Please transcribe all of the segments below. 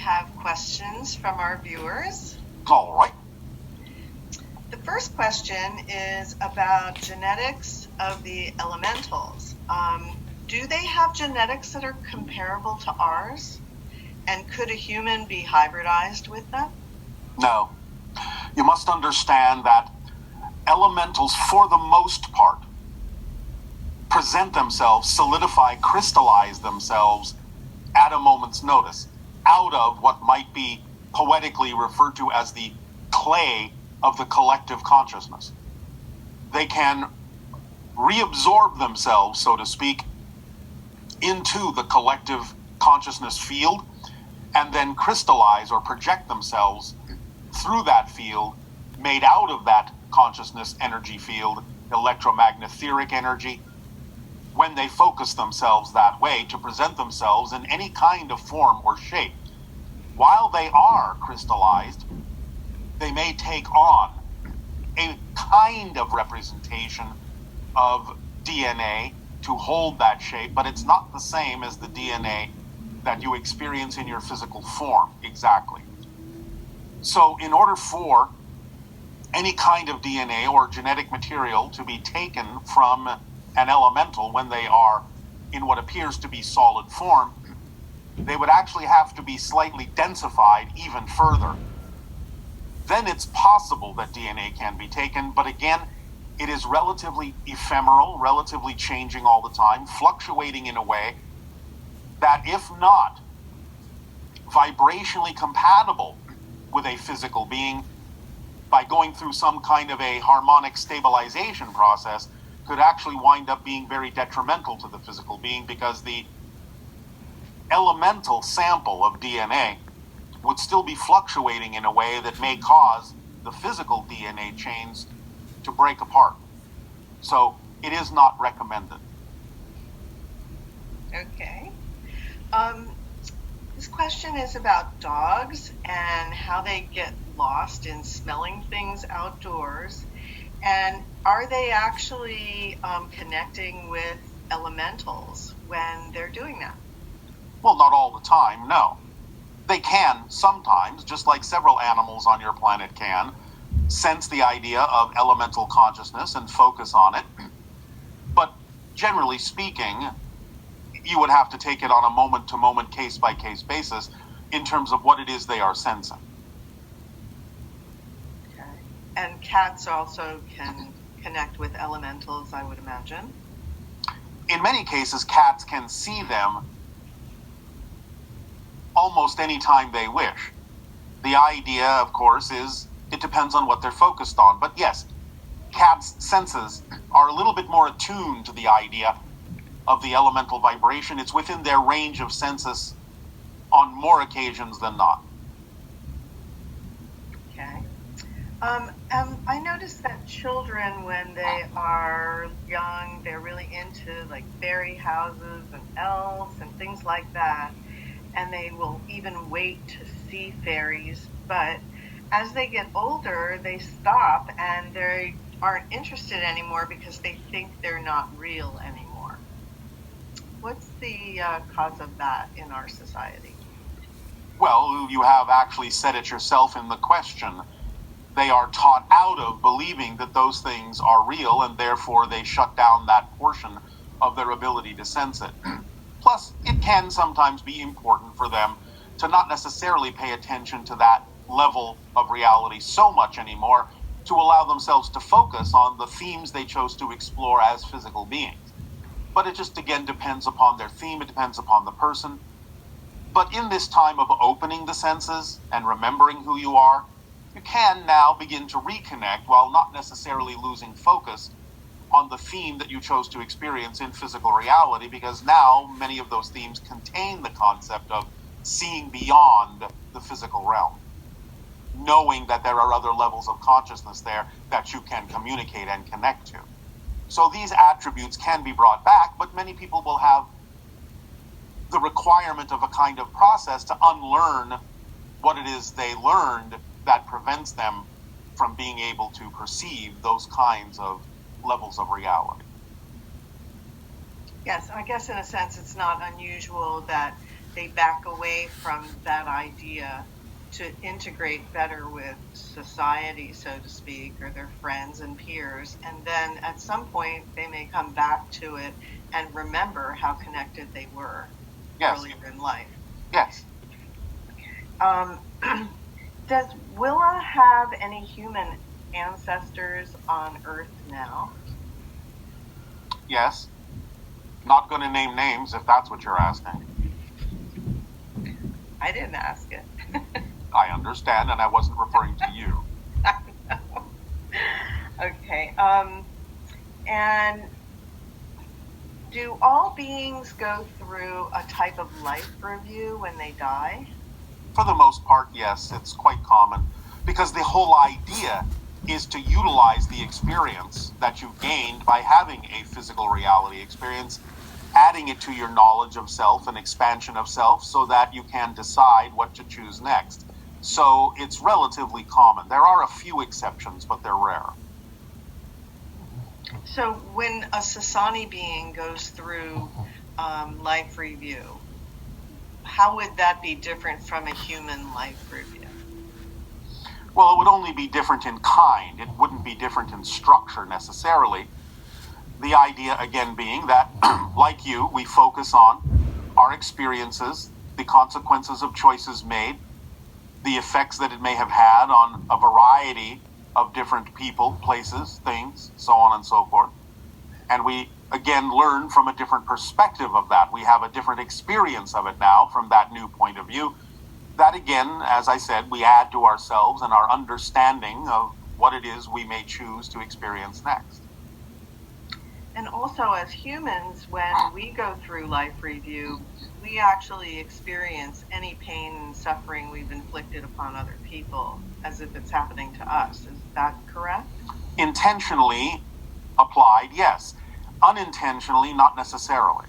have questions from our viewers. All right. The first question is about genetics of the elementals. Do they have genetics that are comparable to ours? And could a human be hybridized with them? No. You must understand that elementals, for the most part, present themselves, solidify, crystallize themselves at a moment's notice out of what might be poetically referred to as the clay of the collective consciousness. They can reabsorb themselves, so to speak, into the collective consciousness field and then crystallize or project themselves through that field, made out of that consciousness energy field, electromagnetic energy, when they focus themselves that way to present themselves in any kind of form or shape. While they are crystallized, they may take on a kind of representation of DNA to hold that shape, but it's not the same as the DNA that you experience in your physical form, exactly. So in order for any kind of DNA or genetic material to be taken from an elemental when they are in what appears to be solid form, they would actually have to be slightly densified even further. Then it's possible that DNA can be taken, but again, it is relatively ephemeral, relatively changing all the time, fluctuating in a way that, if not vibrationally compatible with a physical being, by going through some kind of a harmonic stabilization process, could actually wind up being very detrimental to the physical being, because the elemental sample of DNA would still be fluctuating in a way that may cause the physical DNA chains to break apart. So it is not recommended. Okay. This question is about dogs and how they get lost in smelling things outdoors. And are they actually connecting with elementals when they're doing that? Well, not all the time, no. They can sometimes, just like several animals on your planet can, sense the idea of elemental consciousness and focus on it. But generally speaking, you would have to take it on a moment-to-moment, case-by-case basis in terms of what it is they are sensing. Okay. And cats also can connect with elementals, I would imagine. In many cases, cats can see them almost any time they wish. The idea, of course, is it depends on what they're focused on. But yes, cats' senses are a little bit more attuned to the idea of the elemental vibration. It's within their range of senses on more occasions than not. Okay. I noticed that children, when they are young, they're really into like fairy houses and elves and things like that. And they will even wait to see fairies. But as they get older, they stop and they aren't interested anymore because they think they're not real anymore. What's the cause of that in our society? Well, you have actually said it yourself in the question. They are taught out of believing that those things are real, and therefore they shut down that portion of their ability to sense it. Plus, it can sometimes be important for them to not necessarily pay attention to that level of reality so much anymore, to allow themselves to focus on the themes they chose to explore as physical beings. But it just, again, depends upon their theme, it depends upon the person. But in this time of opening the senses and remembering who you are, you can now begin to reconnect while not necessarily losing focus on the theme that you chose to experience in physical reality, because now many of those themes contain the concept of seeing beyond the physical realm, knowing that there are other levels of consciousness there that you can communicate and connect to. So these attributes can be brought back, but many people will have the requirement of a kind of process to unlearn what it is they learned that prevents them from being able to perceive those kinds of levels of reality. Yes, I guess in a sense it's not unusual that they back away from that idea to integrate better with society, so to speak, or their friends and peers. And then at some point, they may come back to it and remember how connected they were earlier in life. Yes. Does Willa have any human ancestors on Earth now? Yes. Not going to name names if that's what you're asking. I didn't ask it. I understand, and I wasn't referring to you. I know. Okay. And do all beings go through a type of life review when they die? For the most part, yes, it's quite common, because the whole idea is to utilize the experience that you've gained by having a physical reality experience, adding it to your knowledge of self and expansion of self so that you can decide what to choose next. So it's relatively common. There are a few exceptions, but they're rare. So when a Sasani being goes through life review, how would that be different from a human life review? Well, it would only be different in kind. It wouldn't be different in structure necessarily. The idea, again, being that, like you, we focus on our experiences, the consequences of choices made, the effects that it may have had on a variety of different people, places, things, so on and so forth. And we, again, learn from a different perspective of that. We have a different experience of it now from that new point of view. That, again, as I said, we add to ourselves and our understanding of what it is we may choose to experience next. And also, as humans, when we go through life review, we actually experience any pain and suffering we've inflicted upon other people as if it's happening to us. Is that correct? Intentionally applied, yes. Unintentionally, not necessarily.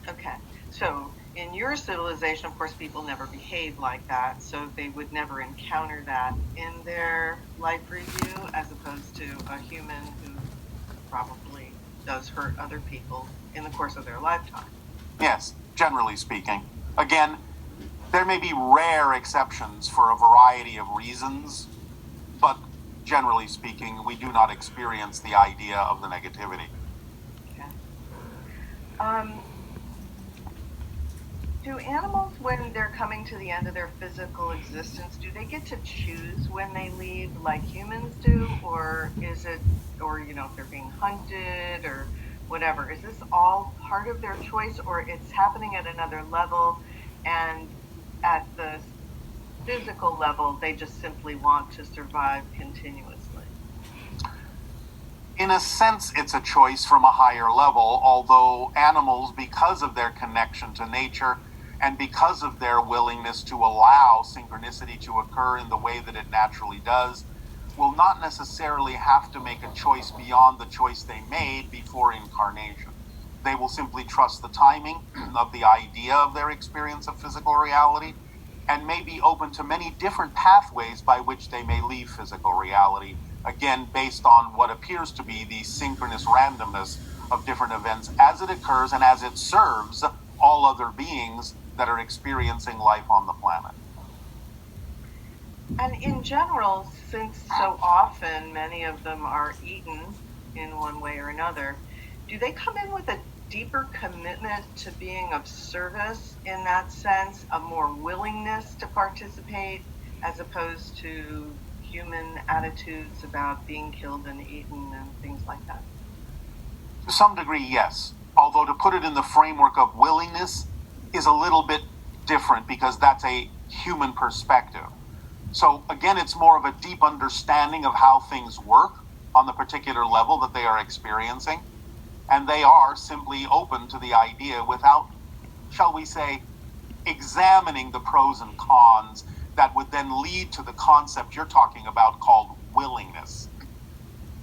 Okay. So in your civilization, of course, people never behave like that, so they would never encounter that in their life review, as opposed to a human who probably does hurt other people in the course of their lifetime. Yes, generally speaking. Again, there may be rare exceptions for a variety of reasons, but generally speaking, we do not experience the idea of the negativity. Okay. Do animals, when they're coming to the end of their physical existence, do they get to choose when they leave like humans do? Or is it, or, if they're being hunted or whatever, is this all part of their choice, or it's happening at another level, and at the physical level, they just simply want to survive continuously? In a sense, it's a choice from a higher level, although animals, because of their connection to nature and because of their willingness to allow synchronicity to occur in the way that it naturally does, will not necessarily have to make a choice beyond the choice they made before incarnation. They will simply trust the timing of the idea of their experience of physical reality and may be open to many different pathways by which they may leave physical reality, again, based on what appears to be the synchronous randomness of different events as it occurs and as it serves all other beings that are experiencing life on the planet. And in general, since so often many of them are eaten in one way or another, do they come in with a deeper commitment to being of service in that sense, a more willingness to participate, as opposed to human attitudes about being killed and eaten and things like that? To some degree, yes. Although to put it in the framework of willingness is a little bit different because that's a human perspective. So again, it's more of a deep understanding of how things work on the particular level that they are experiencing. And they are simply open to the idea without, shall we say, examining the pros and cons that would then lead to the concept you're talking about called willingness.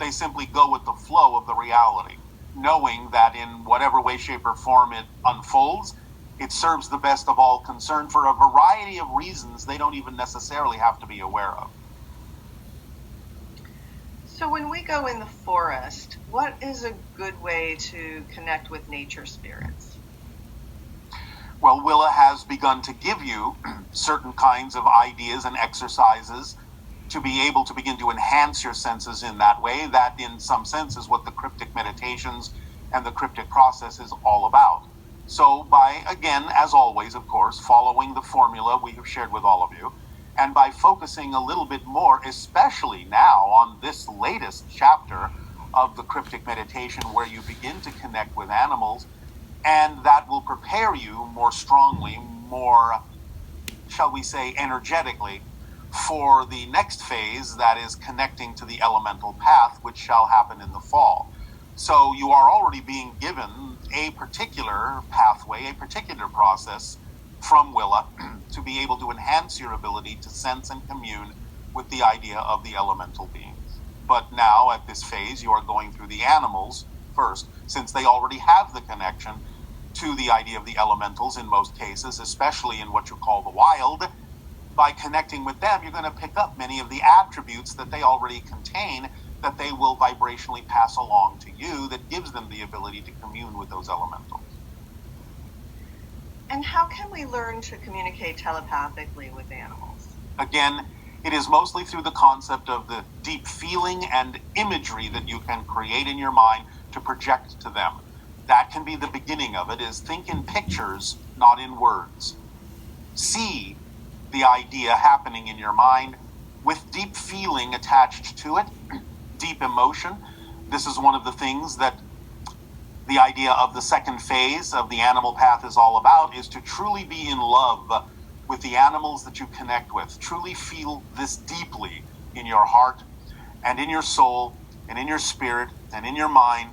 They simply go with the flow of the reality, knowing that in whatever way, shape, or form it unfolds, it serves the best of all concerned for a variety of reasons they don't even necessarily have to be aware of. So when we go in the forest, what is a good way to connect with nature spirits? Well, Willa has begun to give you certain kinds of ideas and exercises to be able to begin to enhance your senses in that way. That, in some sense, is what the cryptic meditations and the cryptic process is all about. So by, again, as always, of course, following the formula we have shared with all of you, and by focusing a little bit more, especially now on this latest chapter of the cryptic meditation, where you begin to connect with animals, and that will prepare you more strongly, more, shall we say, energetically, for the next phase, that is connecting to the elemental path, which shall happen in the fall. So you are already being given a particular pathway, a particular process from Willa to be able to enhance your ability to sense and commune with the idea of the elemental beings. But now, at this phase, you are going through the animals first, since they already have the connection to the idea of the elementals in most cases, especially in what you call the wild. By connecting with them, you're going to pick up many of the attributes that they already contain, that they will vibrationally pass along to you, that gives them the ability to commune with those elementals. And how can we learn to communicate telepathically with animals? Again, it is mostly through the concept of the deep feeling and imagery that you can create in your mind to project to them. That can be the beginning of it, is think in pictures, not in words. See the idea happening in your mind with deep feeling attached to it, deep emotion. This is one of the things that the idea of the second phase of the animal path is all about, is to truly be in love with the animals that you connect with. Truly feel this deeply in your heart and in your soul and in your spirit and in your mind,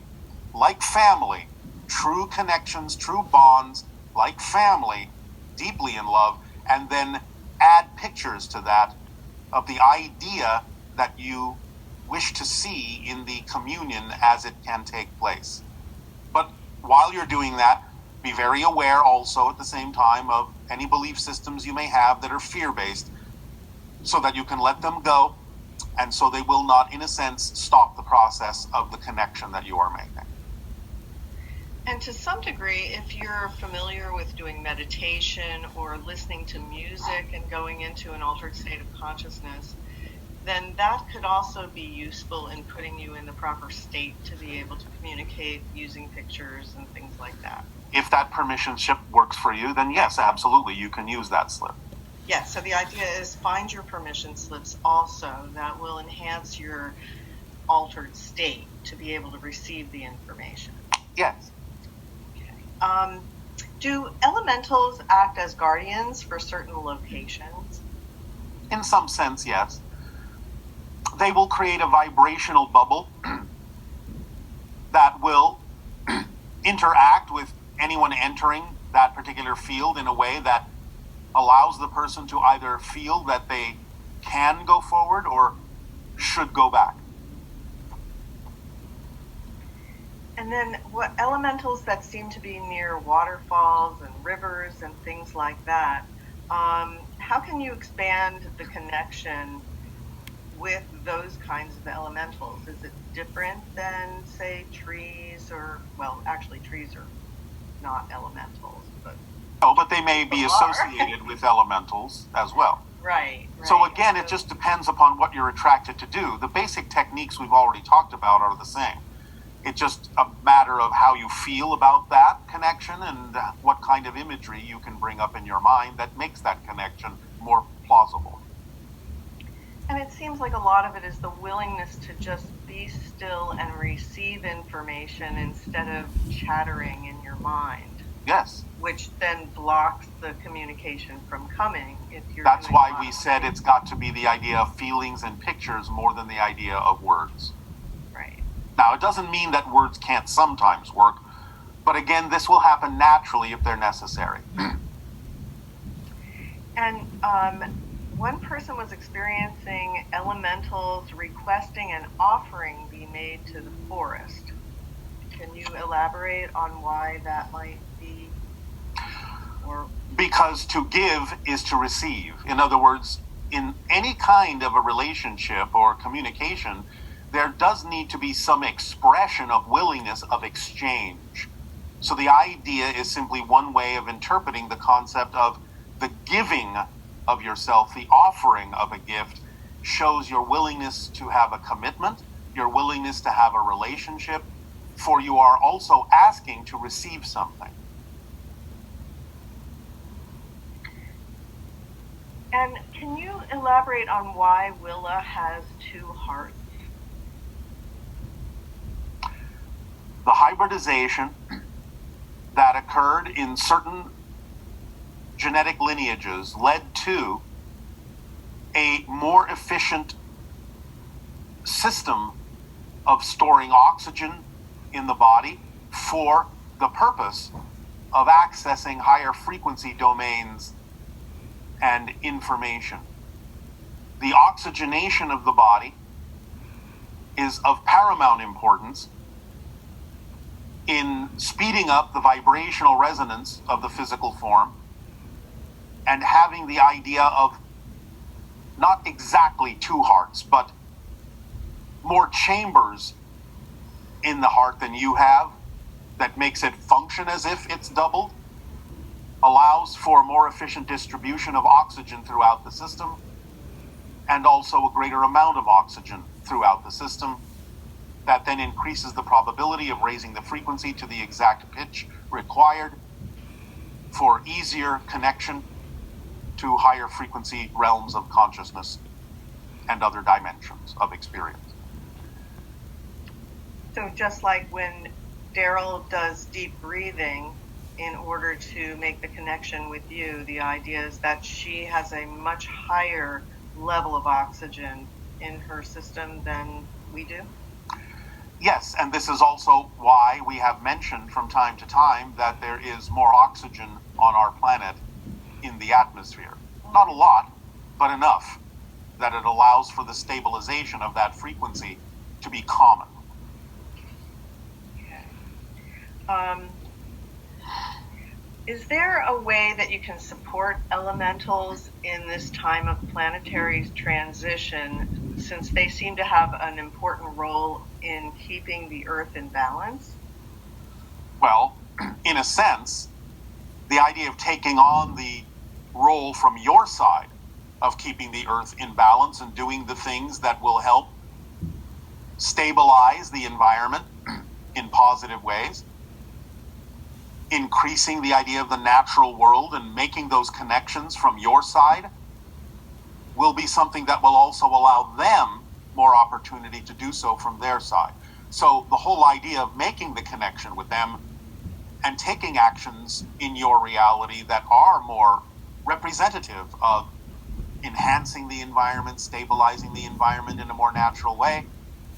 like family. True connections, true bonds, like family, deeply in love, and then add pictures to that of the idea that you wish to see in the communion as it can take place. But while you're doing that, be very aware also at the same time of any belief systems you may have that are fear-based, so that you can let them go, and so they will not, in a sense, stop the process of the connection that you are making. And to some degree, if you're familiar with doing meditation or listening to music and going into an altered state of consciousness, then that could also be useful in putting you in the proper state to be able to communicate using pictures and things like that. If that permission slip works for you, then yes, absolutely, you can use that slip. Yes, so the idea is find your permission slips also that will enhance your altered state to be able to receive the information. Yes. Okay. Do elementals act as guardians for certain locations? In some sense, yes. They will create a vibrational bubble that will interact with anyone entering that particular field in a way that allows the person to either feel that they can go forward or should go back. And then what elementals that seem to be near waterfalls and rivers and things like that, how can you expand the connection with those kinds of elementals? Is it different than, say, trees or, well, actually trees are not elementals, but... No, but they may be associated with elementals as well. Right. So again, it just depends upon what you're attracted to do. The basic techniques we've already talked about are the same. It's just a matter of how you feel about that connection and what kind of imagery you can bring up in your mind that makes that connection more plausible. And it seems like a lot of it is the willingness to just be still and receive information instead of chattering in your mind. Yes. Which then blocks the communication from coming. If you're That's why we said it's got to be the idea of feelings and pictures more than the idea of words. Right. Now, it doesn't mean that words can't sometimes work, but again, this will happen naturally if they're necessary. And one person was experiencing elementals requesting an offering be made to the forest. Can you elaborate on why that might be? Or because to give is to receive. In other words, in any kind of a relationship or communication, there does need to be some expression of willingness of exchange. So the idea is simply one way of interpreting the concept of the giving of yourself, the offering of a gift, shows your willingness to have a commitment, your willingness to have a relationship, for you are also asking to receive something. And can you elaborate on why Willa has two hearts? The hybridization that occurred in certain genetic lineages led to a more efficient system of storing oxygen in the body for the purpose of accessing higher frequency domains and information. The oxygenation of the body is of paramount importance in speeding up the vibrational resonance of the physical form and having the idea of not exactly two hearts, but more chambers in the heart than you have that makes it function as if it's doubled, allows for a more efficient distribution of oxygen throughout the system, and also a greater amount of oxygen throughout the system that then increases the probability of raising the frequency to the exact pitch required for easier connection to higher frequency realms of consciousness and other dimensions of experience. So just like when Daryl does deep breathing in order to make the connection with you, the idea is that she has a much higher level of oxygen in her system than we do? Yes, and this is also why we have mentioned from time to time that there is more oxygen on our planet in the atmosphere. Not a lot, but enough that it allows for the stabilization of that frequency to be common. Okay. Is there a way that you can support elementals in this time of planetary transition, since they seem to have an important role in keeping the Earth in balance? Well, in a sense, the idea of taking on the role from your side of keeping the Earth in balance and doing the things that will help stabilize the environment in positive ways, increasing the idea of the natural world and making those connections from your side will be something that will also allow them more opportunity to do so from their side. So the whole idea of making the connection with them and taking actions in your reality that are more representative of enhancing the environment, stabilizing the environment in a more natural way,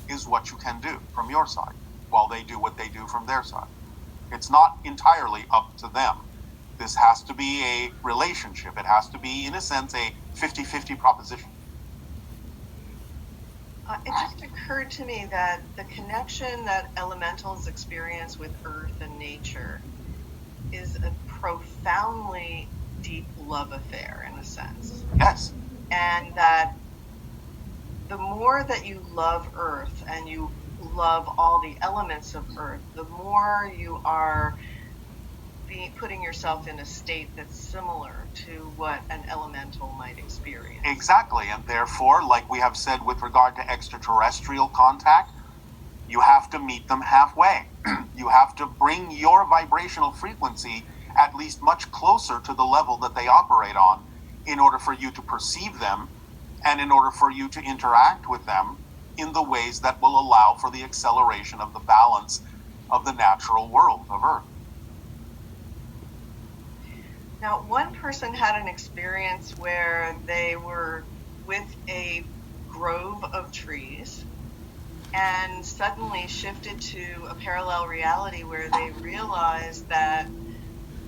is what you can do from your side while they do what they do from their side. It's not entirely up to them. This has to be a relationship. It has to be, in a sense, a 50-50 proposition. It just occurred to me that the connection that elementals experience with Earth and nature is a profoundly deep love affair, in a sense. Yes. And that the more that you love Earth and you love all the elements of Earth, the more you are putting yourself in a state that's similar to what an elemental might experience. Exactly, and therefore, like we have said with regard to extraterrestrial contact, you have to meet them halfway. You have to bring your vibrational frequency at least much closer to the level that they operate on in order for you to perceive them and in order for you to interact with them in the ways that will allow for the acceleration of the balance of the natural world of Earth. Now, one person had an experience where they were with a grove of trees and suddenly shifted to a parallel reality where they realized that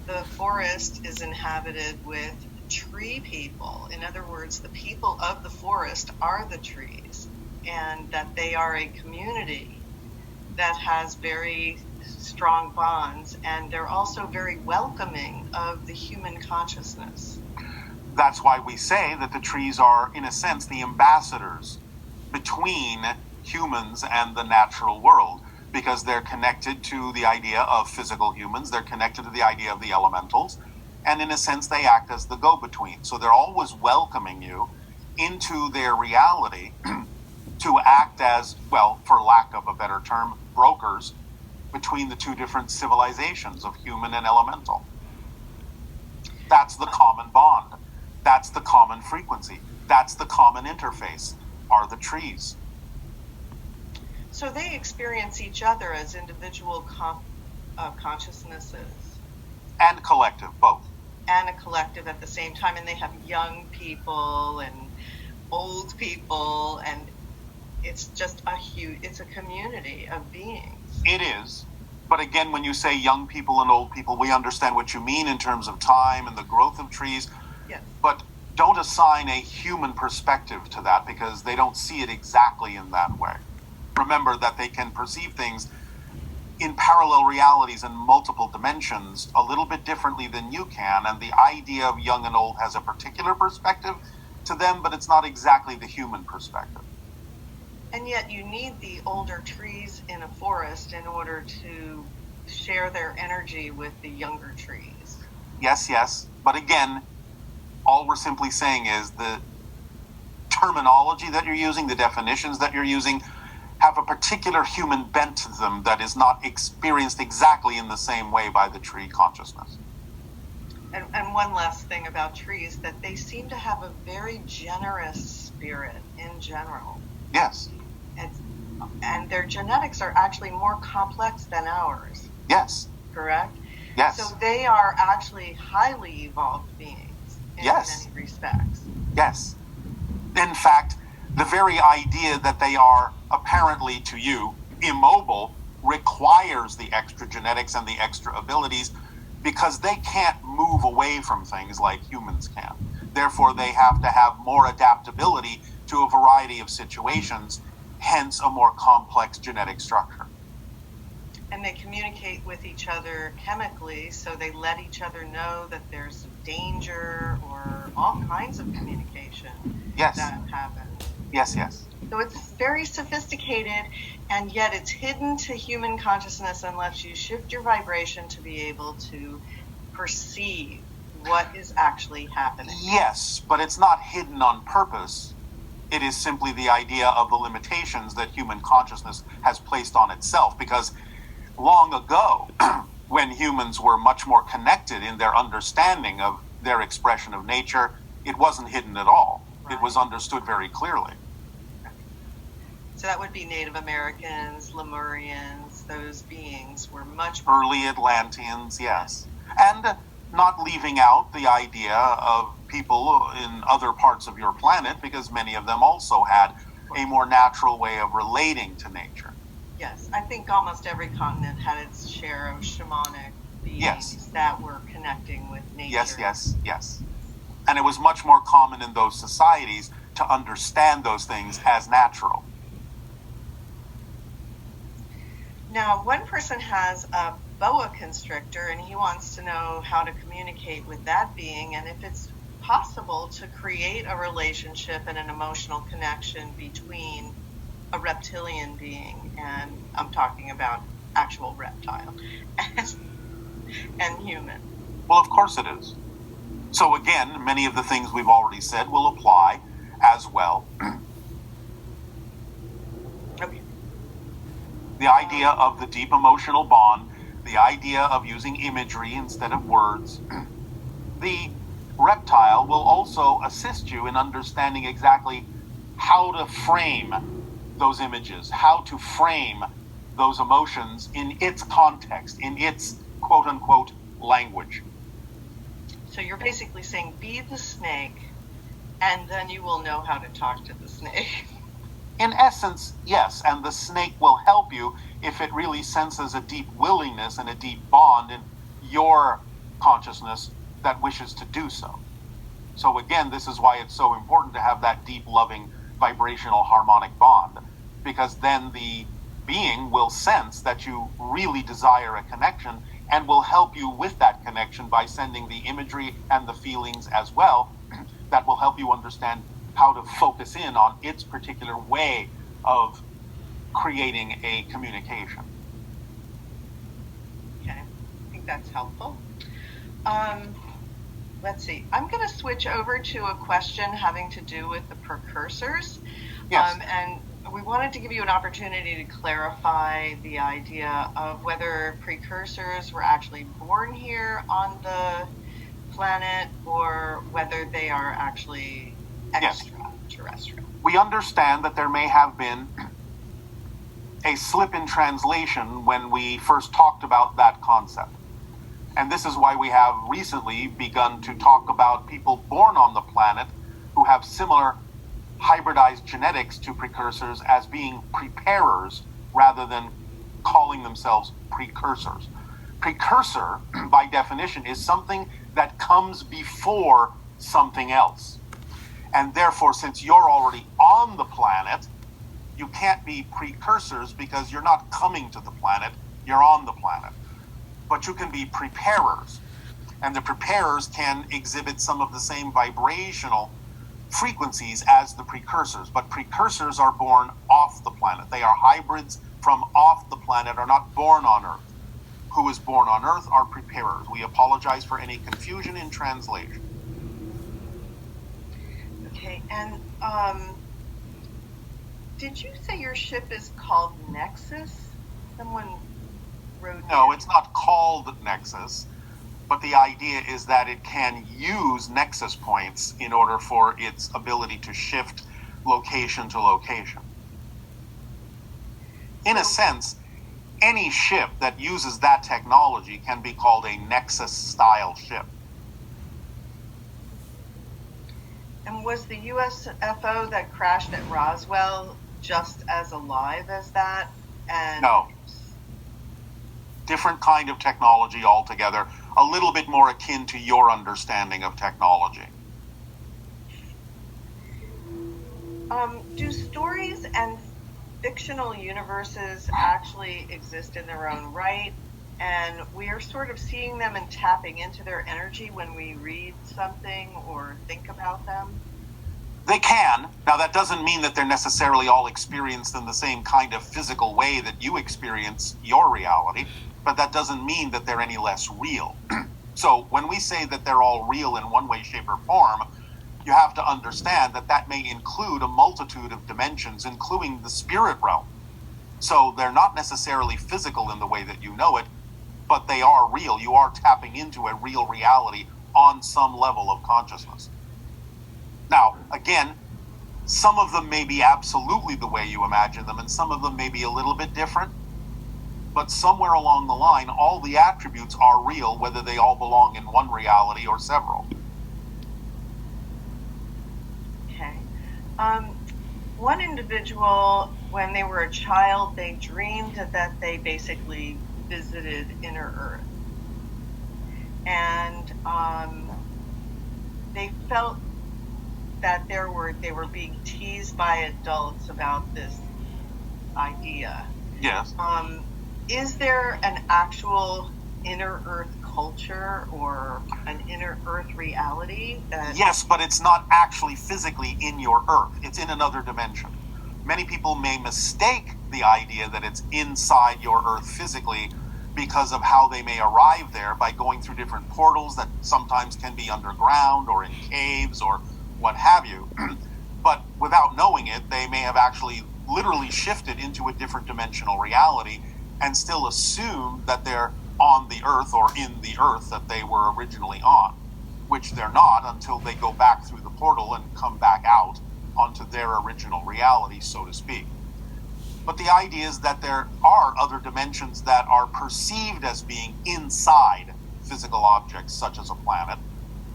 the forest is inhabited with tree people. In other words, the people of the forest are the trees, and that they are a community that has very strong bonds, and they're also very welcoming of the human consciousness. That's why we say that the trees are, in a sense, the ambassadors between humans and the natural world, because they're connected to the idea of physical humans, they're connected to the idea of the elementals, and in a sense they act as the go-between. So they're always welcoming you into their reality to act as, well, for lack of a better term, brokers between the two different civilizations of human and elemental. That's the common bond. That's the common frequency. That's the common interface, are the trees. So they experience each other as individual consciousnesses. And collective, both. And a collective at the same time. And they have young people and old people, and it's just it's a community of beings. It is. But again, when you say young people and old people, we understand what you mean in terms of time and the growth of trees. Yes. But don't assign a human perspective to that, because they don't see it exactly in that way. Remember that they can perceive things in parallel realities and multiple dimensions a little bit differently than you can, and the idea of young and old has a particular perspective to them, but it's not exactly the human perspective. And yet you need the older trees in a forest in order to share their energy with the younger trees. Yes. But again, all we're simply saying is the terminology that you're using, the definitions that you're using, have a particular human bent to them that is not experienced exactly in the same way by the tree consciousness. And one last thing about trees, that they seem to have a very generous spirit in general. Yes. And their genetics are actually more complex than ours. Yes. Correct? Yes. So they are actually highly evolved beings in many respects. Yes. In fact, the very idea that they are apparently to you immobile requires the extra genetics and the extra abilities, because they can't move away from things like humans can. Therefore, they have to have more adaptability to a variety of situations, hence a more complex genetic structure. And they communicate with each other chemically, so they let each other know that there's danger or all kinds of communication that happens. Yes. So it's very sophisticated, and yet it's hidden to human consciousness unless you shift your vibration to be able to perceive what is actually happening. Yes, but it's not hidden on purpose. It is simply the idea of the limitations that human consciousness has placed on itself, because long ago, when humans were much more connected in their understanding of their expression of nature, it wasn't hidden at all. Right. It was understood very clearly. So that would be Native Americans, Lemurians, those beings were much more... Early Atlanteans, yes. And not leaving out the idea of people in other parts of your planet, because many of them also had a more natural way of relating to nature. Yes, I think almost every continent had its share of shamanic beings that were connecting with nature. Yes. And it was much more common in those societies to understand those things as natural. Now, one person has a boa constrictor, and he wants to know how to communicate with that being, and if it's possible to create a relationship and an emotional connection between a reptilian being, and I'm talking about actual reptile, and human. Well, of course it is. So again, many of the things we've already said will apply as well. Okay. The idea of the deep emotional bond, the idea of using imagery instead of words. The reptile will also assist you in understanding exactly how to frame those images, how to frame those emotions in its context, in its quote-unquote language. So you're basically saying, be the snake, and then you will know how to talk to the snake. In essence, yes, and the snake will help you if it really senses a deep willingness and a deep bond in your consciousness that wishes to do so. So again, this is why it's so important to have that deep, loving, vibrational, harmonic bond, because then the being will sense that you really desire a connection and will help you with that connection by sending the imagery and the feelings as well that will help you understand how to focus in on its particular way of creating a communication. that's helpful. Let's see. I'm going to switch over to a question having to do with the precursors. Yes. And we wanted to give you an opportunity to clarify the idea of whether precursors were actually born here on the planet or whether they are actually Yes. extraterrestrial. We understand that there may have been a slip in translation when we first talked about that concept. And this is why we have recently begun to talk about people born on the planet who have similar hybridized genetics to precursors as being preparers rather than calling themselves precursors. Precursor, by definition, is something that comes before something else. And therefore, since you're already on the planet, you can't be precursors because you're not coming to the planet, you're on the planet. But you can be preparers. And the preparers can exhibit some of the same vibrational frequencies as the precursors. But precursors are born off the planet. They are hybrids from off the planet, are not born on Earth. Who is born on Earth are preparers. We apologize for any confusion in translation. Okay, and did you say your ship is called Nexus? Someone wrote. No, it's not called Nexus, but the idea is that it can use nexus points in order for its ability to shift location to location. In a sense, any ship that uses that technology can be called a Nexus-style ship. And was the USFO that crashed at Roswell just as alive as that? And no. Different kind of technology altogether, a little bit more akin to your understanding of technology. Do stories and fictional universes actually exist in their own right? And we are sort of seeing them and tapping into their energy when we read something or think about them? They can. Now, that doesn't mean that they're necessarily all experienced in the same kind of physical way that you experience your reality, but that doesn't mean that they're any less real. So when we say that they're all real in one way, shape, or form, you have to understand that that may include a multitude of dimensions, including the spirit realm. So they're not necessarily physical in the way that you know it, but they are real. You are tapping into a real reality on some level of consciousness. Now, again, some of them may be absolutely the way you imagine them, and some of them may be a little bit different. But somewhere along the line, all the attributes are real, whether they all belong in one reality or several. Okay. One individual, when they were a child, they dreamed that they basically visited inner Earth. And they felt that they were being teased by adults about this idea. Yes. Is there an actual inner Earth culture or an inner Earth reality? Yes, but it's not actually physically in your Earth. It's in another dimension. Many people may mistake the idea that it's inside your Earth physically because of how they may arrive there by going through different portals that sometimes can be underground or in caves or what have you. But without knowing it, they may have actually literally shifted into a different dimensional reality and still assume that they're on the Earth or in the Earth that they were originally on, which they're not until they go back through the portal and come back out onto their original reality, so to speak. But the idea is that there are other dimensions that are perceived as being inside physical objects, such as a planet,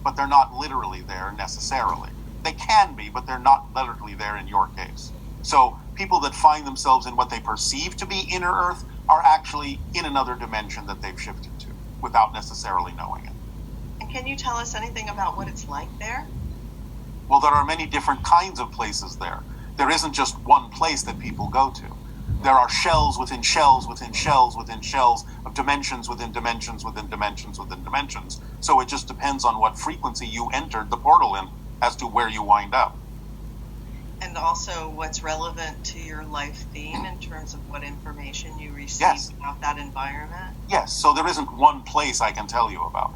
but they're not literally there necessarily. They can be, but they're not literally there in your case. So people that find themselves in what they perceive to be inner Earth are actually in another dimension that they've shifted to without necessarily knowing it. And can you tell us anything about what it's like there? Well, there are many different kinds of places there. There isn't just one place that people go to. There are shells within shells within shells within shells of dimensions within dimensions within dimensions within dimensions. So it just depends on what frequency you entered the portal in as to where you wind up. And also what's relevant to your life theme in terms of what information you receive Yes. about that environment? Yes, so there isn't one place I can tell you about.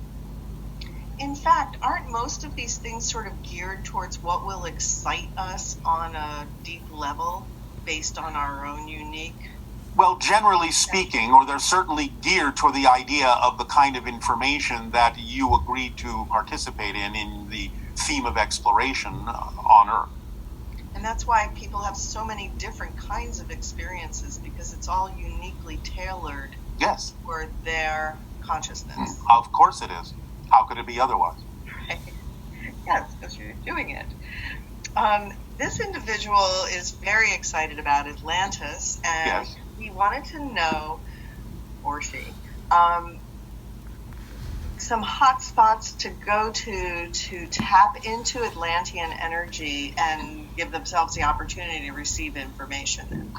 In fact, aren't most of these things sort of geared towards what will excite us on a deep level based on our own unique? Well, generally speaking, or they're certainly geared toward the idea of the kind of information that you agreed to participate in the theme of exploration on Earth. And that's why people have so many different kinds of experiences, because it's all uniquely tailored Yes, for their consciousness. of course it is. How could it be otherwise? Right? Yes, because you're doing it. This individual is very excited about Atlantis, and Yes. he wanted to know, or she, some hot spots to go to tap into Atlantean energy and give themselves the opportunity to receive information.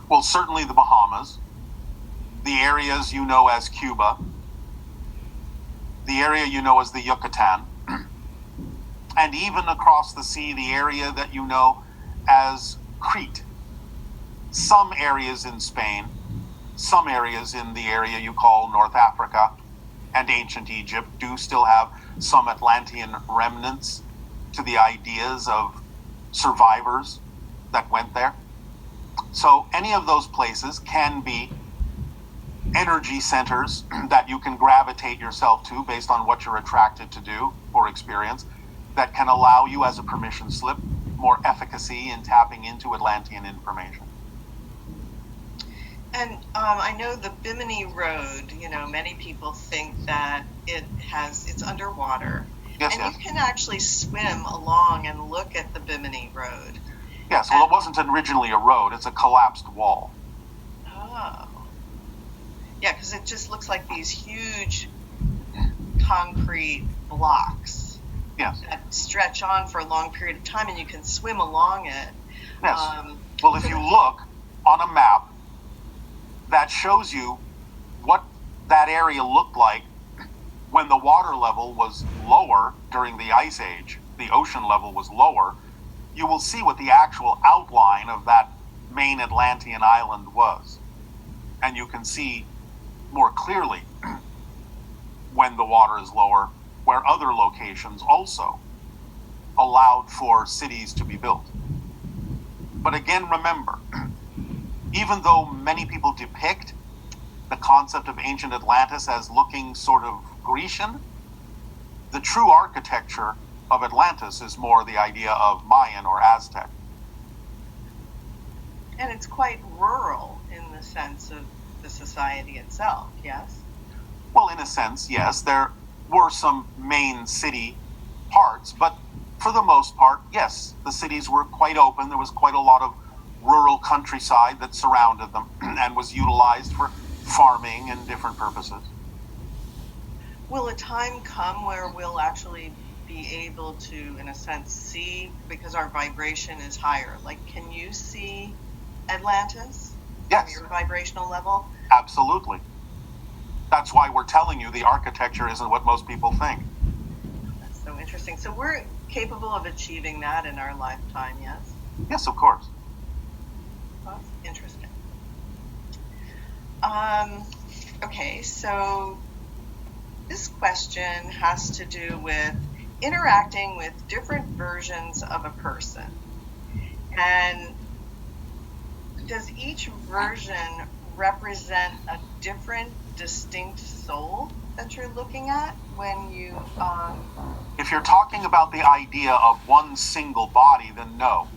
Well, certainly the Bahamas, the areas you know as Cuba, the area you know as the Yucatan, and even across the sea, the area that you know as Crete. Some areas in Spain, some areas in the area you call North Africa and ancient Egypt do still have some Atlantean remnants to the ideas of survivors that went there. So any of those places can be energy centers that you can gravitate yourself to based on what you're attracted to do or experience, that can allow you, as a permission slip, more efficacy in tapping into Atlantean information. And I know the Bimini Road, many people think that it's underwater. Yes, and yes. You can actually swim along and look at the Bimini Road. Yes, well, it wasn't originally a road, it's a collapsed wall. Oh. Yeah, because it just looks like these huge concrete blocks. Yes. That stretch on for a long period of time, and you can swim along it. Yes. Well, if you look on a map, that shows you what that area looked like when the water level was lower during the Ice Age, the ocean level was lower. You will see what the actual outline of that main Atlantean island was. And you can see more clearly when the water is lower, where other locations also allowed for cities to be built. But again, remember, even though many people depict the concept of ancient Atlantis as looking sort of Grecian, the true architecture of Atlantis is more the idea of Mayan or Aztec. And it's quite rural in the sense of the society itself, yes? Well, in a sense, yes. There were some main city parts, but for the most part, yes, the cities were quite open. There was quite a lot of rural countryside that surrounded them and was utilized for farming and different purposes. Will a time come where we'll actually be able to, in a sense, see, because our vibration is higher? Like, can you see Atlantis? Yes. From your vibrational level? Absolutely. That's why we're telling you the architecture isn't what most people think. That's so interesting. So we're capable of achieving that in our lifetime, yes? Yes, of course. Well, that's interesting. Okay, so this question has to do with interacting with different versions of a person. And does each version represent a different, distinct soul that you're looking at when you... If you're talking about the idea of one single body, then no.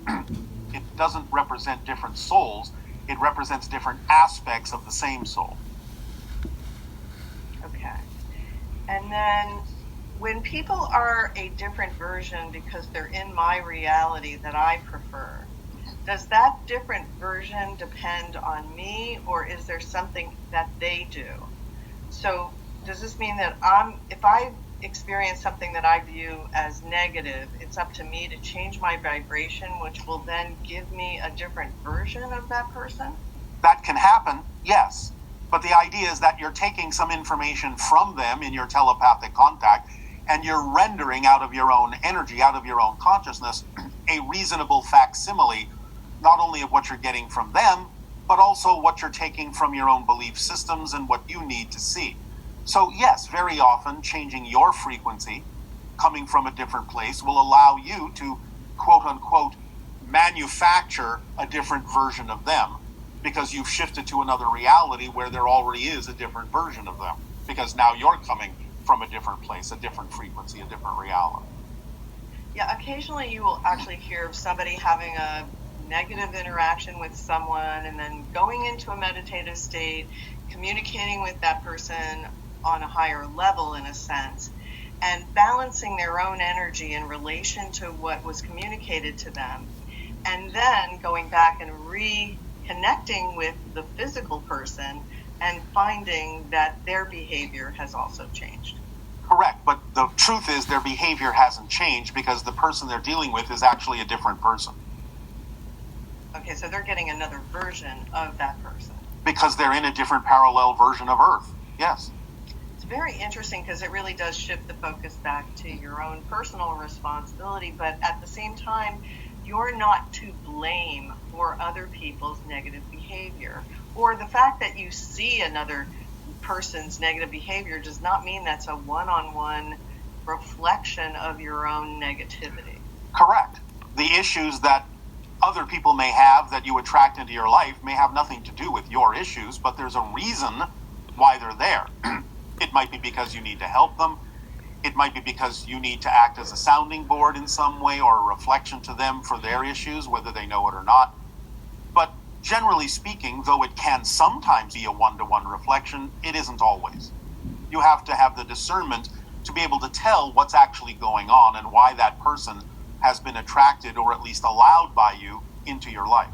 It doesn't represent different souls. It represents different aspects of the same soul. Okay. And then when people are a different version because they're in my reality that I prefer, does that different version depend on me, or is there something that they do? So does this mean that if I experience something that I view as negative, it's up to me to change my vibration, which will then give me a different version of that person? That can happen, yes. But the idea is that you're taking some information from them in your telepathic contact and you're rendering out of your own energy, out of your own consciousness, a reasonable facsimile, not only of what you're getting from them, but also what you're taking from your own belief systems and what you need to see. So yes, very often changing your frequency, coming from a different place, will allow you to, quote unquote, manufacture a different version of them, because you've shifted to another reality where there already is a different version of them, because now you're coming from a different place, a different frequency, a different reality. Yeah, occasionally you will actually hear of somebody having a negative interaction with someone and then going into a meditative state, communicating with that person on a higher level in a sense, and balancing their own energy in relation to what was communicated to them, and then going back and reconnecting with the physical person and finding that their behavior has also changed. Correct, but the truth is their behavior hasn't changed because the person they're dealing with is actually a different person. Okay, so they're getting another version of that person. Because they're in a different parallel version of Earth, yes. It's very interesting because it really does shift the focus back to your own personal responsibility, but at the same time, you're not to blame for other people's negative behavior. Or the fact that you see another person's negative behavior does not mean that's a one-on-one reflection of your own negativity. Correct. The issues that other people may have that you attract into your life may have nothing to do with your issues, but there's a reason why they're there. It might be because you need to help them. It might be because you need to act as a sounding board in some way or a reflection to them for their issues, whether they know it or not. But generally speaking, though it can sometimes be a one-to-one reflection, it isn't always. You have to have the discernment to be able to tell what's actually going on and why that person has been attracted or at least allowed by you into your life.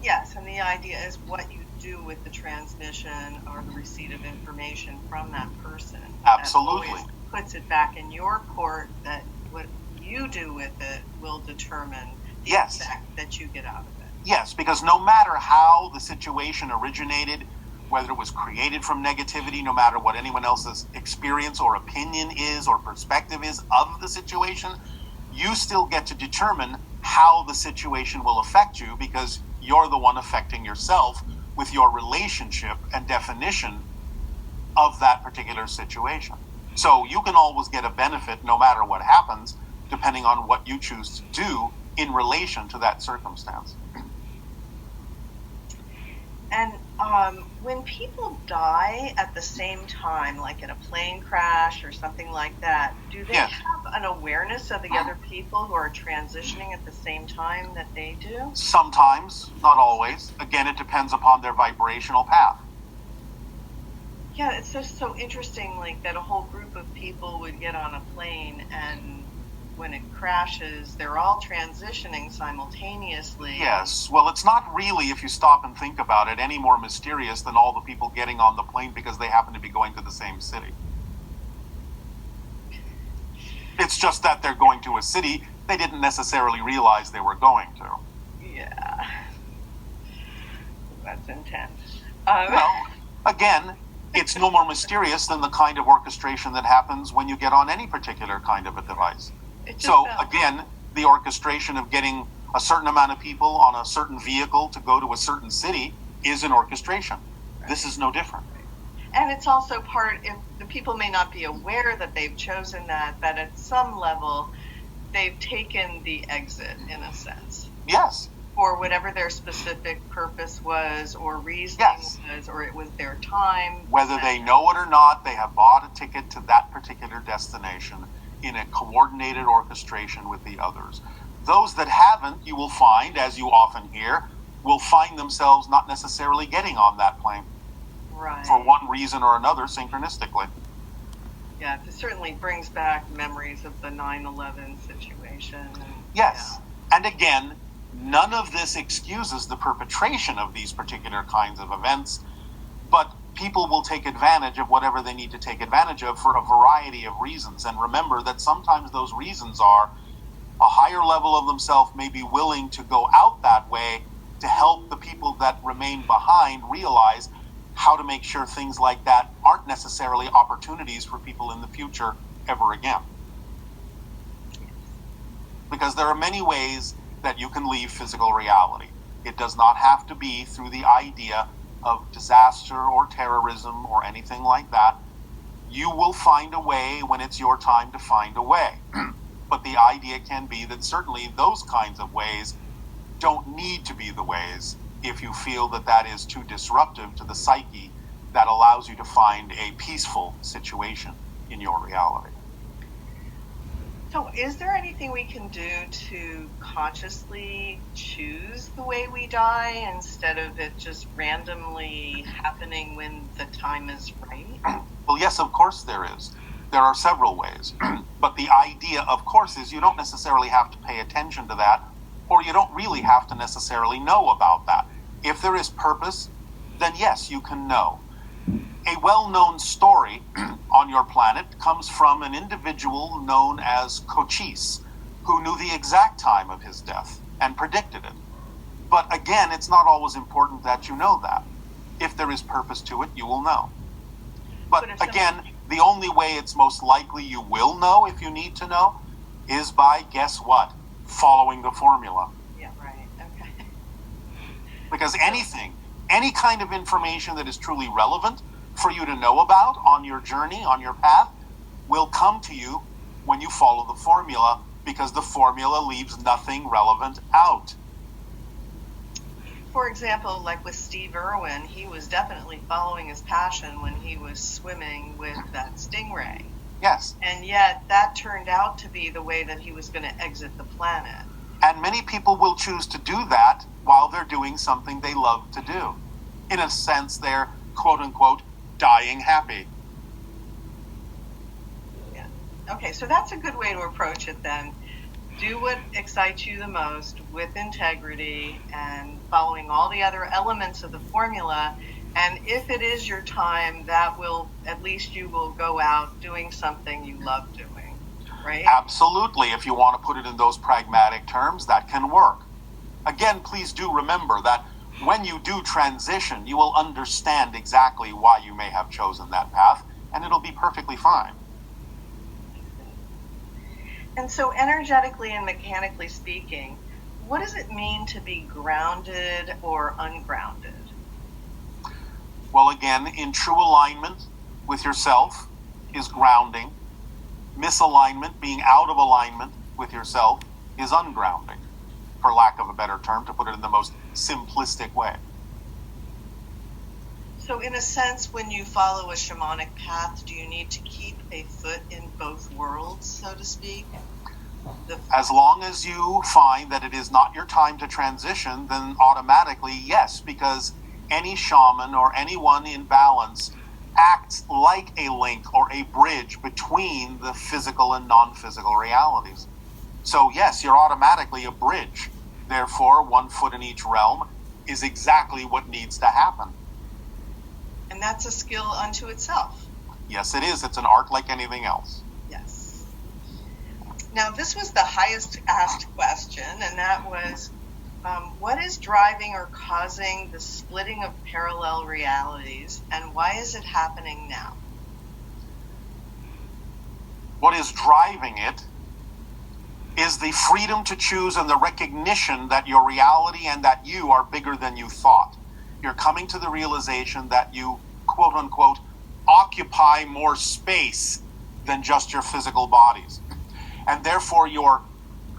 Yes, and the idea is what you do with the transmission or the receipt of information from that person. Absolutely. That always puts it back in your court, that what you do with it will determine the effect that you get out of it. Yes, because no matter how the situation originated, whether it was created from negativity, no matter what anyone else's experience or opinion is or perspective is of the situation, you still get to determine how the situation will affect you because you're the one affecting yourself with your relationship and definition of that particular situation. So you can always get a benefit no matter what happens, depending on what you choose to do in relation to that circumstance. And when people die at the same time, like in a plane crash or something like that, do they have an awareness of the other people who are transitioning at the same time that they do? Sometimes, not always. Again, it depends upon their vibrational path. Yeah, it's just so interesting, like that a whole group of people would get on a plane and when it crashes, they're all transitioning simultaneously. Yes, well, it's not really, if you stop and think about it, any more mysterious than all the people getting on the plane because they happen to be going to the same city. It's just that they're going to a city they didn't necessarily realize they were going to. Yeah. That's intense. Well, again, it's no more mysterious than the kind of orchestration that happens when you get on any particular kind of a device. So again, the orchestration of getting a certain amount of people on a certain vehicle to go to a certain city is an orchestration. This is no different. And it's also part, if the people may not be aware that they've chosen that at some level, they've taken the exit in a sense. Yes. For whatever their specific purpose was or reasoning was, or it was their time. Whether they know it or not, they have bought a ticket to that particular destination in a coordinated orchestration with the others. Those that haven't, you will find, as you often hear, will find themselves not necessarily getting on that plane. Right. For one reason or another, synchronistically. Yeah, it certainly brings back memories of the 9/11 situation. Yes. Yeah. And again, none of this excuses the perpetration of these particular kinds of events, but people will take advantage of whatever they need to take advantage of for a variety of reasons. And remember that sometimes those reasons are a higher level of themselves may be willing to go out that way to help the people that remain behind realize how to make sure things like that aren't necessarily opportunities for people in the future ever again. Because there are many ways that you can leave physical reality. It does not have to be through the idea of disaster or terrorism or anything like that. You will find a way when it's your time to find a way. But the idea can be that certainly those kinds of ways don't need to be the ways if you feel that that is too disruptive to the psyche that allows you to find a peaceful situation in your reality. So, is there anything we can do to consciously choose the way we die instead of it just randomly happening when the time is right? Well, yes, of course there is. There are several ways. But the idea, of course, is you don't necessarily have to pay attention to that, or you don't really have to necessarily know about that. If there is purpose, then yes, you can know. A well-known story on your planet comes from an individual known as Cochise, who knew the exact time of his death and predicted it. But again, it's not always important that you know that. If there is purpose to it, you will know. But again, the only way it's most likely you will know if you need to know is by, guess what? Following the formula. Yeah, right. Okay. Because anything, any kind of information that is truly relevant for you to know about on your journey, on your path, will come to you when you follow the formula, because the formula leaves nothing relevant out. For example, like with Steve Irwin, he was definitely following his passion when he was swimming with that stingray. Yes. And yet that turned out to be the way that he was going to exit the planet. And many people will choose to do that while they're doing something they love to do. In a sense, they're, quote unquote, dying happy. Yeah. Okay, so that's a good way to approach it then. Do what excites you the most with integrity and following all the other elements of the formula. And if it is your time, that will, at least you will go out doing something you love doing, right? Absolutely. If you want to put it in those pragmatic terms, that can work. Again, please do remember that when you do transition, you will understand exactly why you may have chosen that path, and it'll be perfectly fine. And so energetically and mechanically speaking, what does it mean to be grounded or ungrounded? Well, again, in true alignment with yourself is grounding. Misalignment, being out of alignment with yourself, is ungrounding, for lack of a better term, to put it in the most simplistic way. So in a sense, when you follow a shamanic path, do you need to keep a foot in both worlds, so to speak? As long as you find that it is not your time to transition, then automatically, yes, because any shaman or anyone in balance acts like a link or a bridge between the physical and non-physical realities. So yes, you're automatically a bridge. Therefore, 1 foot in each realm is exactly what needs to happen. And that's a skill unto itself. Yes, it is. It's an art like anything else. Yes. Now, this was the highest asked question, and that was, what is driving or causing the splitting of parallel realities, and why is it happening now? What is driving it is the freedom to choose and the recognition that your reality and that you are bigger than you thought. You're coming to the realization that you, quote unquote, occupy more space than just your physical bodies. And therefore your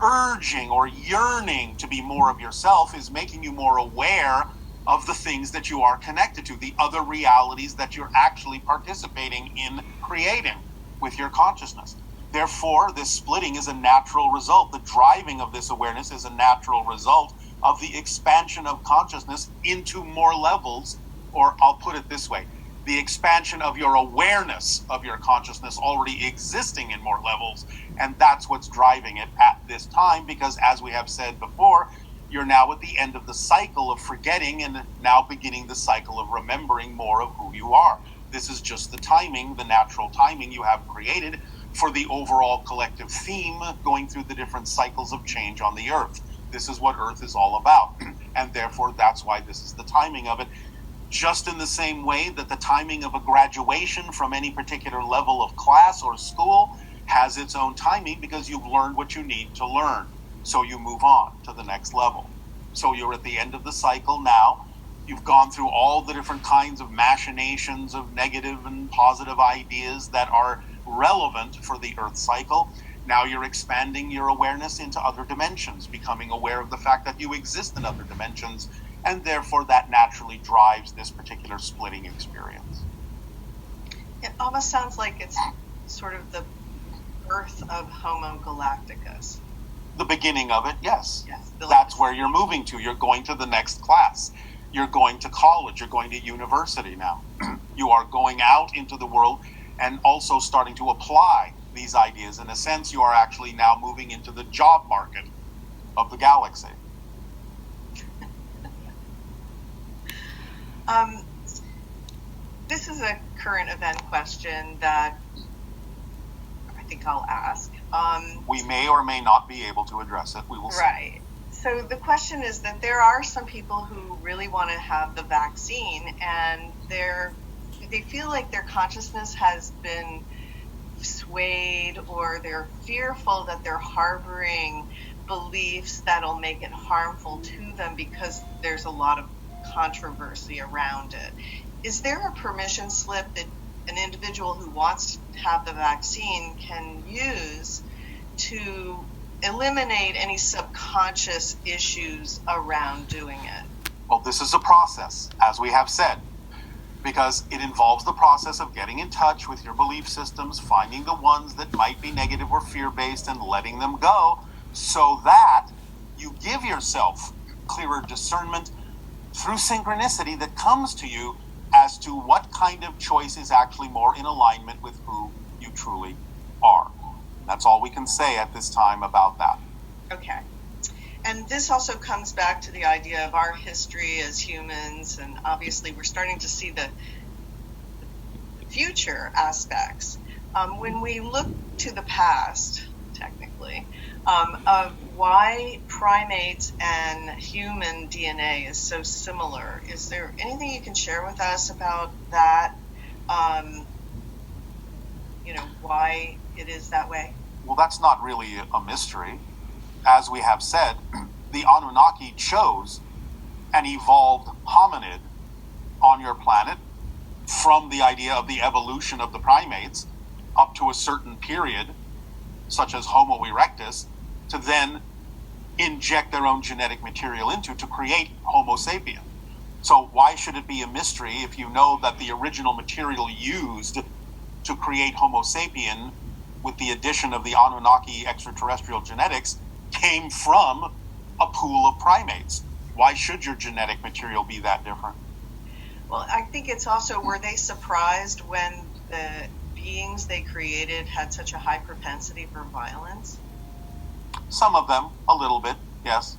urging or yearning to be more of yourself is making you more aware of the things that you are connected to, the other realities that you're actually participating in creating with your consciousness. Therefore, this splitting is a natural result. The driving of this awareness is a natural result of the expansion of consciousness into more levels, or I'll put it this way, the expansion of your awareness of your consciousness already existing in more levels. And that's what's driving it at this time, because as we have said before, you're now at the end of the cycle of forgetting and now beginning the cycle of remembering more of who you are. This is just the timing, the natural timing you have created for the overall collective theme going through the different cycles of change on the earth. This is what Earth is all about. And therefore, that's why this is the timing of it. Just in the same way that the timing of a graduation from any particular level of class or school has its own timing because you've learned what you need to learn. So you move on to the next level. So you're at the end of the cycle now. You've gone through all the different kinds of machinations of negative and positive ideas that are relevant for the Earth cycle. Now you're expanding your awareness into other dimensions, becoming aware of the fact that you exist in other dimensions, and therefore that naturally drives this particular splitting experience. It almost sounds like it's sort of the birth of Homo galacticus. The beginning of it, yes. Yes. That's where you're moving to. You're going to the next class. You're going to college. You're going to university now. You are going out into the world and also starting to apply these ideas. In a sense, you are actually now moving into the job market of the galaxy. This is a current event question that I think I'll ask. We may or may not be able to address it. We will see. Right. So the question is that there are some people who really want to have the vaccine, and they feel like their consciousness has been swayed, or they're fearful that they're harboring beliefs that'll make it harmful to them because there's a lot of controversy around it. Is there a permission slip that an individual who wants to have the vaccine can use to eliminate any subconscious issues around doing it? Well, this is a process, as we have said, because it involves the process of getting in touch with your belief systems, finding the ones that might be negative or fear-based and letting them go, so that you give yourself clearer discernment through synchronicity that comes to you as to what kind of choice is actually more in alignment with who you truly are. That's all we can say at this time about that. Okay. And this also comes back to the idea of our history as humans, and obviously we're starting to see the future aspects. When we look to the past, technically, of why primates and human DNA is so similar, is there anything you can share with us about that? Why it is that way? Well, that's not really a mystery. As we have said, the Anunnaki chose an evolved hominid on your planet from the idea of the evolution of the primates up to a certain period, such as Homo erectus, to then inject their own genetic material into to create Homo sapien. So why should it be a mystery if you know that the original material used to create Homo sapien with the addition of the Anunnaki extraterrestrial genetics came from a pool of primates? Why should your genetic material be that different? Well, I think it's also, were they surprised when the beings they created had such a high propensity for violence? Some of them, a little bit, yes.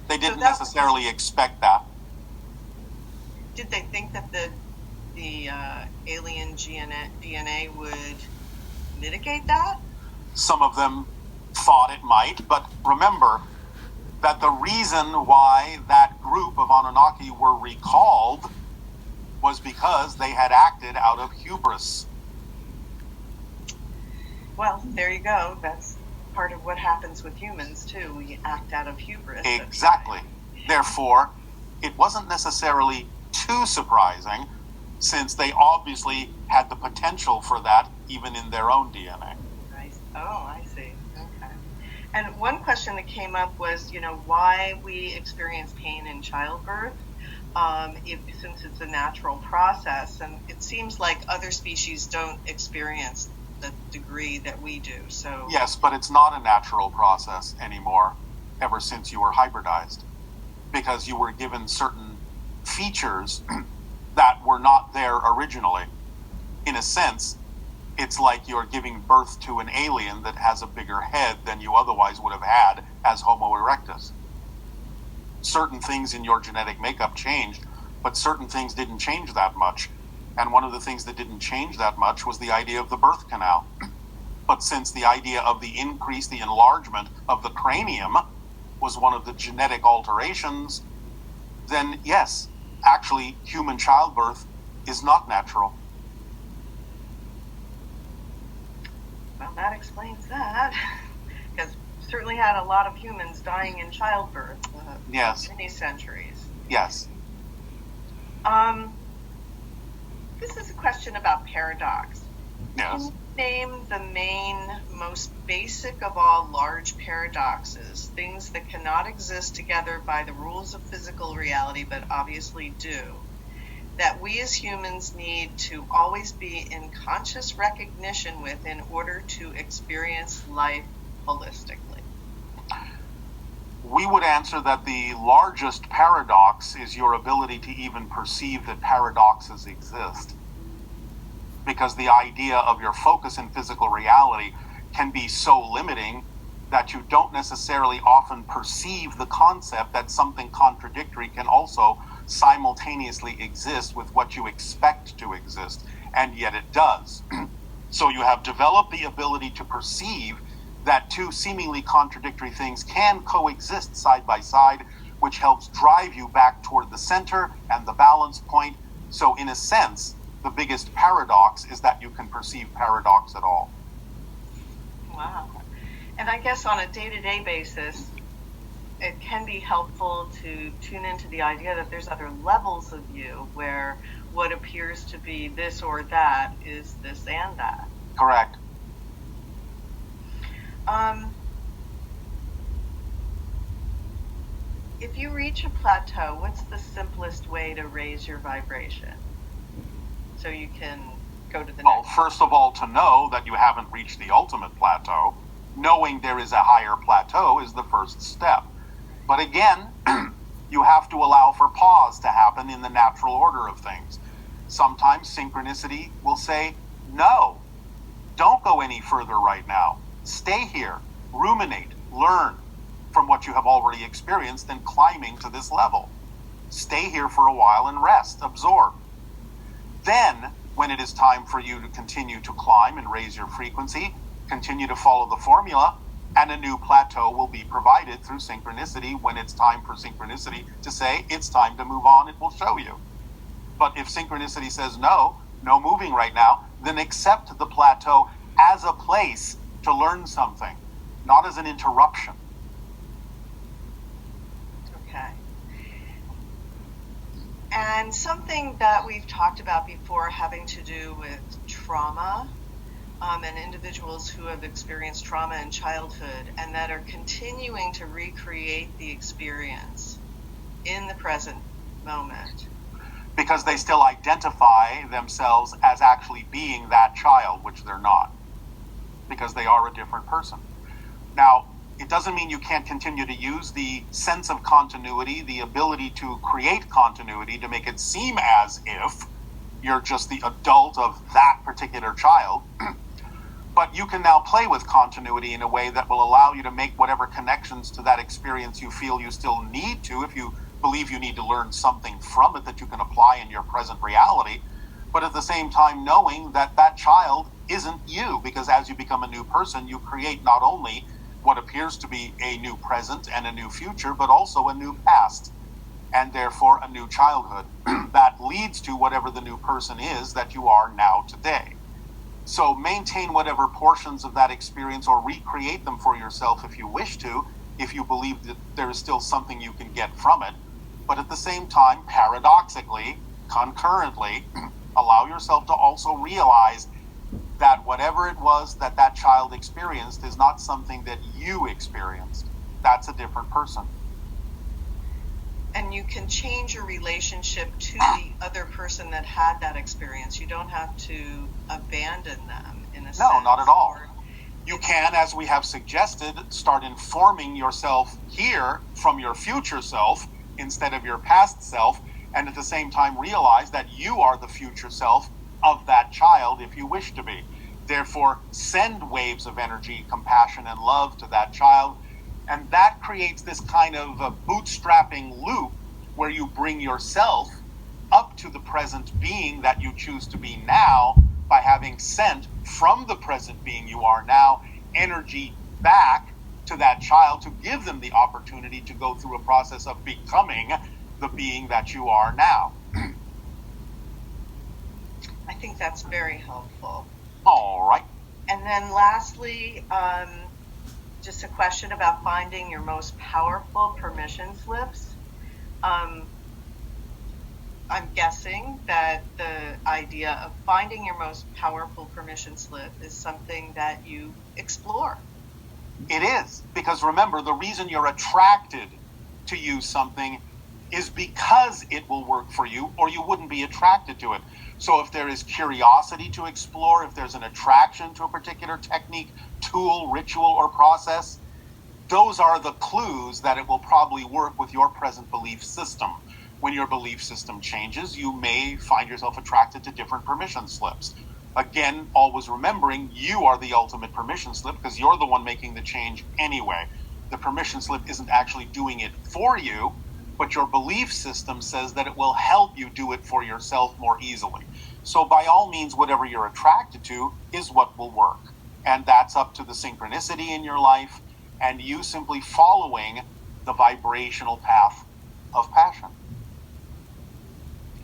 They didn't necessarily expect that. Did they think that the alien DNA would mitigate that? Some of them thought it might, but remember that the reason why that group of Anunnaki were recalled was because they had acted out of hubris. Well, there you go. That's part of what happens with humans, too. We act out of hubris. Exactly. Therefore, it wasn't necessarily too surprising, since they obviously had the potential for that even in their own DNA. I see. Okay. And one question that came up was, why we experience pain in childbirth, since it's a natural process, and it seems like other species don't experience the degree that we do. So yes, but it's not a natural process anymore ever since you were hybridized, because you were given certain features that were not there originally. In a sense, it's like you're giving birth to an alien that has a bigger head than you otherwise would have had as Homo erectus. Certain things in your genetic makeup changed, but certain things didn't change that much. And one of the things that didn't change that much was the idea of the birth canal. But since the idea of the increase, the enlargement of the cranium was one of the genetic alterations, then yes, actually human childbirth is not natural. Well, that explains that. Because certainly had a lot of humans dying in childbirth. Yes. Many centuries. Yes. This is a question about paradox. Yes. Can you name the main, most basic of all large paradoxes, things that cannot exist together by the rules of physical reality, but obviously do, that we as humans need to always be in conscious recognition with in order to experience life holistically? We would answer that the largest paradox is your ability to even perceive that paradoxes exist. Because the idea of your focus in physical reality can be so limiting that you don't necessarily often perceive the concept that something contradictory can also simultaneously exist with what you expect to exist, and yet it does. So you have developed the ability to perceive that two seemingly contradictory things can coexist side by side, which helps drive you back toward the center and the balance point. So in a sense, the biggest paradox is that you can perceive paradox at all. Wow. And I guess on a day-to-day basis, it can be helpful to tune into the idea that there's other levels of you where what appears to be this or that is this and that. Correct. If you reach a plateau, what's the simplest way to raise your vibration so you can go to the next? Well, first of all, to know that you haven't reached the ultimate plateau, knowing there is a higher plateau is the first step. But again, you have to allow for pause to happen in the natural order of things. Sometimes synchronicity will say, no, don't go any further right now. Stay here, ruminate, learn from what you have already experienced in climbing to this level. Stay here for a while and rest, absorb. Then, when it is time for you to continue to climb and raise your frequency, continue to follow the formula, and a new plateau will be provided through synchronicity. When it's time for synchronicity to say, it's time to move on, it will show you. But if synchronicity says no moving right now, then accept the plateau as a place to learn something, not as an interruption. Okay. And something that we've talked about before having to do with trauma, and individuals who have experienced trauma in childhood and that are continuing to recreate the experience in the present moment. Because they still identify themselves as actually being that child, which they're not. Because they are a different person. Now, it doesn't mean you can't continue to use the sense of continuity, the ability to create continuity to make it seem as if you're just the adult of that particular child. But you can now play with continuity in a way that will allow you to make whatever connections to that experience you feel you still need to, if you believe you need to learn something from it that you can apply in your present reality. But at the same time, knowing that that child isn't you, because as you become a new person, you create not only what appears to be a new present and a new future, but also a new past, and therefore a new childhood that leads to whatever the new person is that you are now today. So maintain whatever portions of that experience or recreate them for yourself if you wish to, if you believe that there is still something you can get from it. But at the same time, paradoxically, concurrently, allow yourself to also realize that whatever it was that that child experienced is not something that you experienced. That's a different person. And you can change your relationship to the other person that had that experience. You don't have to abandon them in a sense. No, not at all. You can, as we have suggested, start informing yourself here from your future self instead of your past self, and at the same time realize that you are the future self of that child if you wish to be. Therefore, send waves of energy, compassion, and love to that child. And that creates this kind of bootstrapping loop where you bring yourself up to the present being that you choose to be now by having sent from the present being you are now energy back to that child to give them the opportunity to go through a process of becoming the being that you are now. I think that's very helpful. All right. And then lastly, just a question about finding your most powerful permission slips. Um, I'm guessing that the idea of finding your most powerful permission slip is something that you explore. It is, because remember, the reason you're attracted to use something is because it will work for you, or you wouldn't be attracted to it. So if there is curiosity to explore, if there's an attraction to a particular technique, tool, ritual, or process, those are the clues that it will probably work with your present belief system. When your belief system changes, you may find yourself attracted to different permission slips. Again, always remembering you are the ultimate permission slip because you're the one making the change anyway. The permission slip isn't actually doing it for you, but your belief system says that it will help you do it for yourself more easily. So by all means, whatever you're attracted to is what will work. And that's up to the synchronicity in your life and you simply following the vibrational path of passion.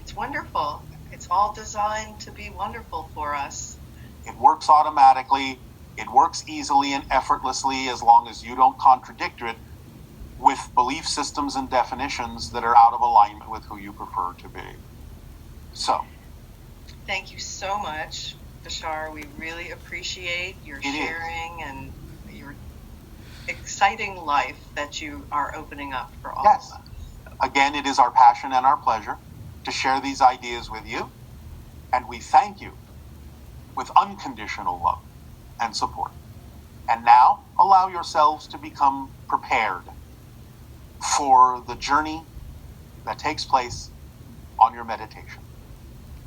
It's wonderful. It's all designed to be wonderful for us. It works automatically. It works easily and effortlessly as long as you don't contradict it with belief systems and definitions that are out of alignment with who you prefer to be. So, thank you so much, Bashar. We really appreciate your sharing and your exciting life that you are opening up for all of us. Again, it is our passion and our pleasure to share these ideas with you, and we thank you with unconditional love and support. And now, allow yourselves to become prepared for the journey that takes place on your meditation.